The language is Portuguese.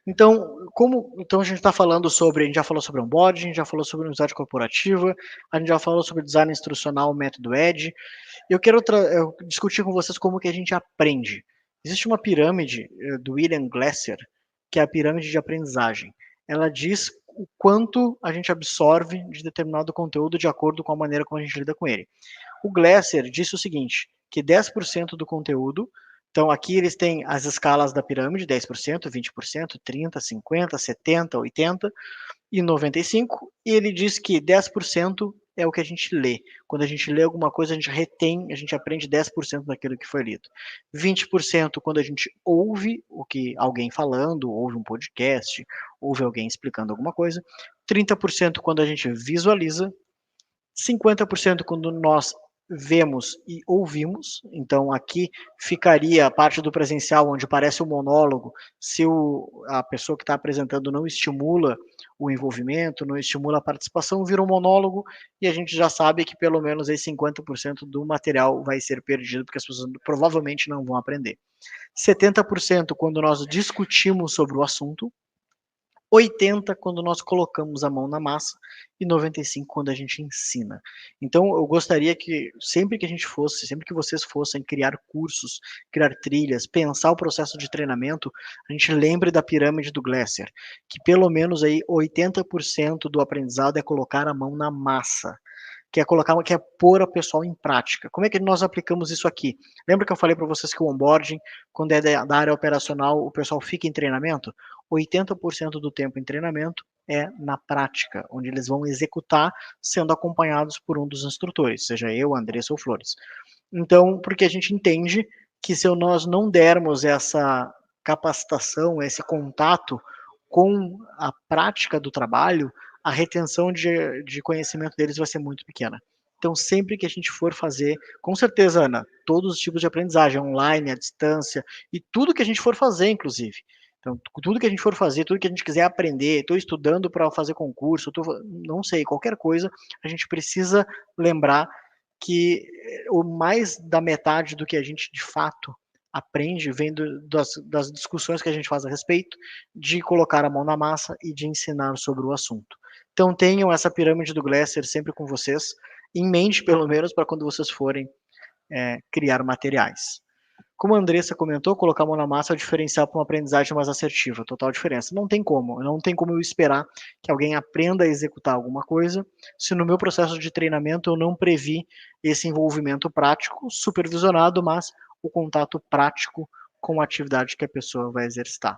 Então a gente está falando sobre, a gente já falou sobre onboarding, a gente já falou sobre unidade corporativa, a gente já falou sobre design instrucional, método ED. Eu quero discutir com vocês como que a gente aprende. Existe uma pirâmide do William Glasser, que é a pirâmide de aprendizagem. Ela diz o quanto a gente absorve de determinado conteúdo de acordo com a maneira como a gente lida com ele. O Glasser disse o seguinte, que 10% do conteúdo, então aqui eles têm as escalas da pirâmide, 10%, 20%, 30%, 50%, 70%, 80% e 95%, e ele diz que 10% é o que a gente lê. Quando a gente lê alguma coisa, a gente retém, a gente aprende 10% daquilo que foi lido. 20% quando a gente ouve o que alguém falando, ouve um podcast, ouve alguém explicando alguma coisa. 30% quando a gente visualiza, 50% quando nós vemos e ouvimos, então aqui ficaria a parte do presencial, onde parece um monólogo, se a pessoa que está apresentando não estimula o envolvimento, não estimula a participação, vira um monólogo e a gente já sabe que pelo menos aí 50% do material vai ser perdido, porque as pessoas provavelmente não vão aprender. 70% quando nós discutimos sobre o assunto, 80 quando nós colocamos a mão na massa e 95 quando a gente ensina. Então eu gostaria que sempre que a gente fosse, sempre que vocês fossem criar cursos, criar trilhas, pensar o processo de treinamento, a gente lembre da pirâmide do Glasser, que pelo menos aí 80% do aprendizado é colocar a mão na massa, que é pôr a pessoa em prática. Como é que nós aplicamos isso aqui? Lembra que eu falei para vocês que o onboarding, quando é da área operacional, o pessoal fica em treinamento? 80% do tempo em treinamento é na prática, onde eles vão executar sendo acompanhados por um dos instrutores, seja eu, Andressa ou Flores. Então, porque a gente entende que se nós não dermos essa capacitação, esse contato com a prática do trabalho, a retenção de conhecimento deles vai ser muito pequena. Então, sempre que a gente for fazer, com certeza, Ana, todos os tipos de aprendizagem, online, à distância, e tudo que a gente for fazer, inclusive. Então, tudo que a gente for fazer, tudo que a gente quiser aprender, estou estudando para fazer concurso, não sei, qualquer coisa, a gente precisa lembrar que o mais da metade do que a gente de fato aprende vem das discussões que a gente faz a respeito, de colocar a mão na massa e de ensinar sobre o assunto. Então tenham essa pirâmide do Glasser sempre com vocês, em mente pelo menos, para quando vocês forem criar materiais. Como a Andressa comentou, colocar a mão na massa é o diferencial para uma aprendizagem mais assertiva, total diferença. Não tem como eu esperar que alguém aprenda a executar alguma coisa se no meu processo de treinamento eu não previ esse envolvimento prático, supervisionado, mas o contato prático com a atividade que a pessoa vai exercitar.